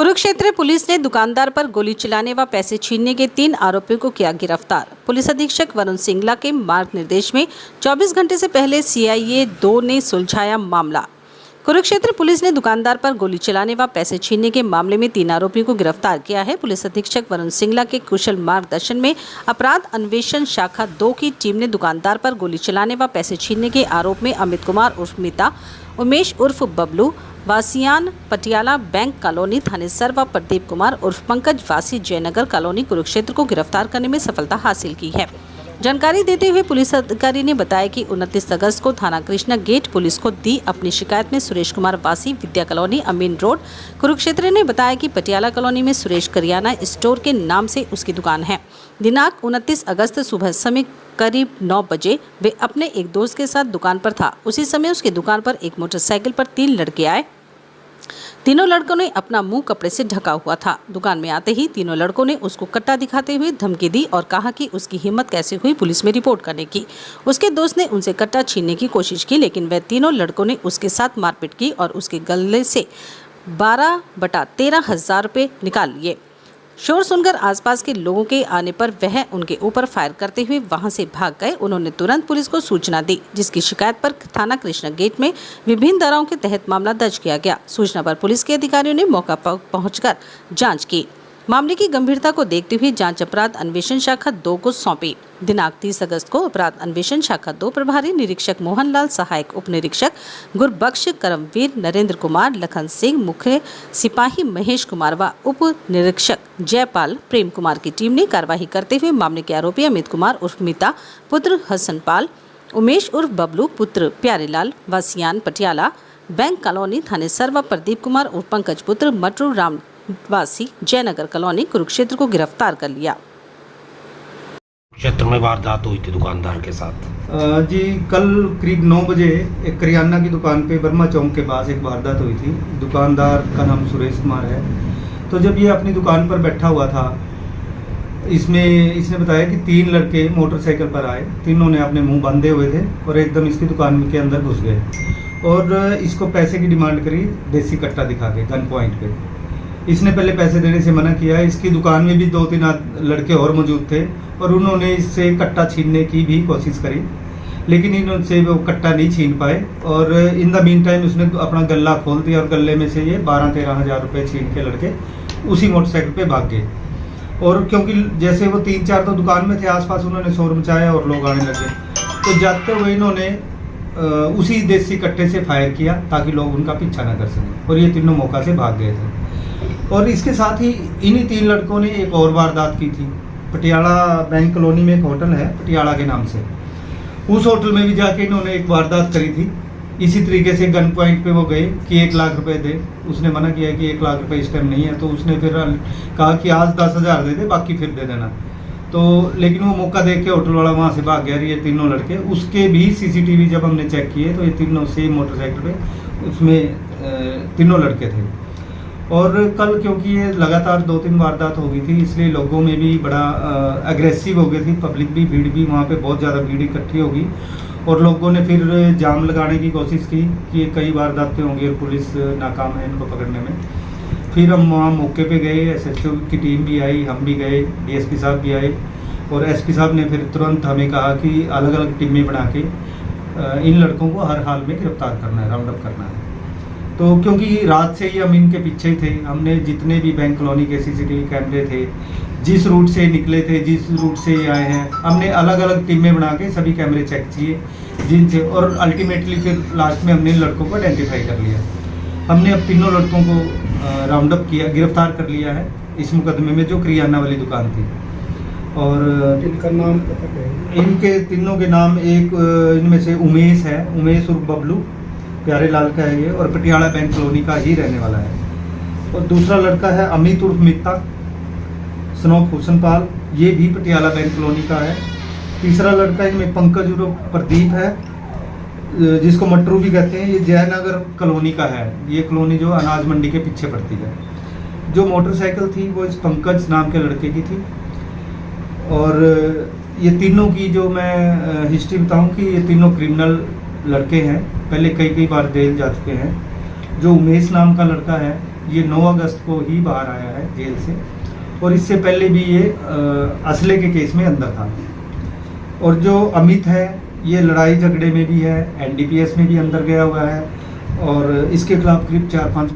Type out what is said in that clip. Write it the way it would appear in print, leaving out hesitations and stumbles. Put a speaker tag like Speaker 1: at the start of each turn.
Speaker 1: Kurukshetra police ने दुकानदार पर गोली चलाने व पैसे छीनने के 3 आरोपियों को किया गिरफ्तार। पुलिस अधीक्षक वरुण सिंगला के मार्गनिर्देश में 24 घंटे से पहले सीआईए 2 ने सुलझाया मामला। कुरुक्षेत्र पुलिस ने दुकानदार पर गोली चलाने व पैसे छीनने के मामले में 3 आरोपियों को गिरफ्तार किया है। पुलिस अधीक्षक वरुण सिंगला के कुशल मार्गदर्शन में अपराध अन्वेषण शाखा 2 की टीम ने दुकानदार पर गोली चलाने व पैसे छीनने के आरोप में अमित कुमार उर्फ मीता, उमेश उर्फ बबलू वासियान पटियाला बैंक कॉलोनी थानेसर व प्रदीप कुमार उर्फ पंकज वासी जयनगर कॉलोनी कुरुक्षेत्र को गिरफ्तार करने में सफलता हासिल की है। जानकारी देते हुए पुलिस अधिकारी ने बताया कि 29 अगस्त को थाना कृष्णा गेट पुलिस को दी अपनी शिकायत में सुरेश कुमार वासी विद्या कॉलोनी अमीन रोड कुरुक्षेत्र ने बताया कि पटियाला कॉलोनी में सुरेश करियाना स्टोर के नाम से उसकी दुकान है। दिनांक 29 अगस्त सुबह समय करीब 9 बजे वे अपने एक दोस्त के साथ दुकान पर था। उसी समय उसकी दुकान पर एक मोटरसाइकिल पर 3 लड़के आए। तीनों लड़कों ने अपना मुंह कपड़े से ढका हुआ था। दुकान में आते ही तीनों लड़कों ने उसको कट्टा दिखाते हुए धमकी दी और कहा कि उसकी हिम्मत कैसे हुई पुलिस में रिपोर्ट करने की। उसके दोस्त ने उनसे कट्टा छीनने की कोशिश की, लेकिन वह तीनों लड़कों ने उसके साथ मारपीट की और उसके गले से 12/13,000 रुपये निकाल लिए। शोर सुनकर आसपास के लोगों के आने पर वह उनके ऊपर फायर करते हुए वहां से भाग गए। उन्होंने तुरंत पुलिस को सूचना दी, जिसकी शिकायत पर थाना कृष्णा गेट में विभिन्न धाराओं के तहत मामला दर्ज किया गया। सूचना पर पुलिस के अधिकारियों ने मौका पर पहुंचकर जांच की। मामले की गंभीरता को देखते हुए जांच अपराध अन्वेषण शाखा 2 को सौंपी। दिनांक 30 अगस्त को अपराध अन्वेषण शाखा 2 प्रभारी निरीक्षक मोहनलाल, सहायक उप निरीक्षक गुरबख्श, करमवीर, नरेंद्र कुमार, लखन सिंह, मुख्य सिपाही महेश कुमार व उप निरीक्षक जयपाल प्रेम कुमार की टीम ने कार्रवाई करते हुए मामले के आरोपी अमित कुमार उर्फ मीता पुत्र हसनपाल, उमेश उर्फ बबलू पुत्र प्यारेलाल वासियान पटियाला बैंक कॉलोनी थानेसर व प्रदीप कुमार उर्फ पंकज पुत्र मटरू राम वासी जयनगर कॉलोनी कुरुक्षेत्र को गिरफ्तार कर लिया।
Speaker 2: क्षेत्र में वारदात हुई थी दुकानदार के साथ।
Speaker 3: जी, कल करीब 9 बजे एक करियाना की दुकान पे बर्मा चौक के पास एक वारदात हुई थी। दुकानदार का नाम सुरेश कुमार है। तो जब ये अपनी दुकान पर बैठा हुआ था, इसने बताया कि 3 लड़के मोटरसाइकिल पर आए। तीनों ने अपने मुंह बांधे हुए थे और एकदम इसकी दुकान के अंदर घुस गए और इसको पैसे की डिमांड करी, देसी कट्टा दिखा के गन पॉइंट पे। इसने पहले पैसे देने से मना किया। इसकी दुकान में भी 2-3 लड़के और मौजूद थे और उन्होंने इससे कट्टा छीनने की भी कोशिश करी, लेकिन इनसे वो कट्टा नहीं छीन पाए। और इन द मीन टाइम उसने अपना गल्ला खोल दिया और गले में से ये 12-13 हज़ार रुपये छीन के लड़के उसी मोटरसाइकिल पे भाग गए। और क्योंकि जैसे वो 3-4 तो दुकान में थे आसपास, उन्होंने शोर मचाया और लोग आने लगे। तो जाते हुए इन्होंने उसी देसी कट्टे से फायर किया ताकि लोग उनका पीछा ना कर सकें और ये तीनों मौका से भाग गए थे। और इसके साथ ही इन्हीं 3 लड़कों ने एक और वारदात की थी। पटियाला बैंक कॉलोनी में एक होटल है पटियाला के नाम से, उस होटल में भी जाके इन्होंने एक वारदात करी थी। इसी तरीके से गन पॉइंट पे वो गए कि 1 लाख रुपए दे। उसने मना किया कि 1 लाख रुपए इस टाइम नहीं है। तो उसने फिर कहा कि आज 10,000 दे दे, बाकी फिर दे देना। तो लेकिन वो मौका देख के होटल वाला वहाँ से भाग गया। ये तीनों लड़के, उसके भी सीसीटीवी जब हमने चेक किए तो ये तीनों सेम मोटरसाइकिल पे उसमें तीनों लड़के थे। और कल क्योंकि ये लगातार 2-3 वारदात हो गई थी, इसलिए लोगों में भी बड़ा एग्रेसिव हो गई थी। पब्लिक भी, भीड़ भी, वहाँ पे बहुत ज़्यादा भीड़ इकट्ठी होगी और लोगों ने फिर जाम लगाने की कोशिश की कि कई वारदातें होंगी और पुलिस नाकाम है इनको पकड़ने में। फिर हम वहाँ मौके पे गए, SHO की टीम भी आई, हम भी गए, DSP साहब भी आए और SP साहब ने फिर तुरंत हमें कहा कि अलग अलग टीमें बना के इन लड़कों को हर हाल में गिरफ्तार करना है, राउंड अप करना है। तो क्योंकि रात से ही हम इनके पीछे ही थे, हमने जितने भी बैंक कॉलोनी के CCTV कैमरे थे, जिस रूट से निकले थे, जिस रूट से आए हैं, हमने अलग अलग टीमें बना के सभी कैमरे चेक किए जिनसे, और अल्टीमेटली फिर लास्ट में हमने इन लड़कों को आइडेंटिफाई कर लिया। हमने अब तीनों लड़कों को राउंड अप किया, गिरफ्तार कर लिया है इस मुकदमे में जो करियाना वाली दुकान थी। और इनका नाम पता है? इनके तीनों के नाम, एक इनमें से उमेश है, उमेश उर्फ बबलू प्यारेलाल का है ये, और पटियाला बैंक कॉलोनी का ही रहने वाला है। और दूसरा लड़का है अमित उर्फ मीता सनोफ हुसनपाल, ये भी पटियाला बैंक कॉलोनी का है। तीसरा लड़का इनमें पंकज उर्फ प्रदीप है, जिसको मटरू भी कहते हैं, ये जयनगर कॉलोनी का है। ये कॉलोनी जो अनाज मंडी के पीछे पड़ती है। जो मोटरसाइकिल थी वो इस पंकज नाम के लड़के की थी। और ये तीनों की जो मैं हिस्ट्री बताऊं कि ये तीनों क्रिमिनल लड़के हैं, पहले कई बार जेल जा चुके हैं। जो उमेश नाम का लड़का है ये 9 अगस्त को ही बाहर आया है जेल से, और इससे पहले भी ये असले के केस में अंदर था। और जो अमित है ये लड़ाई झगड़े में भी है, NDPS में भी अंदर गया हुआ है, और इसके खिलाफ करीब 4-5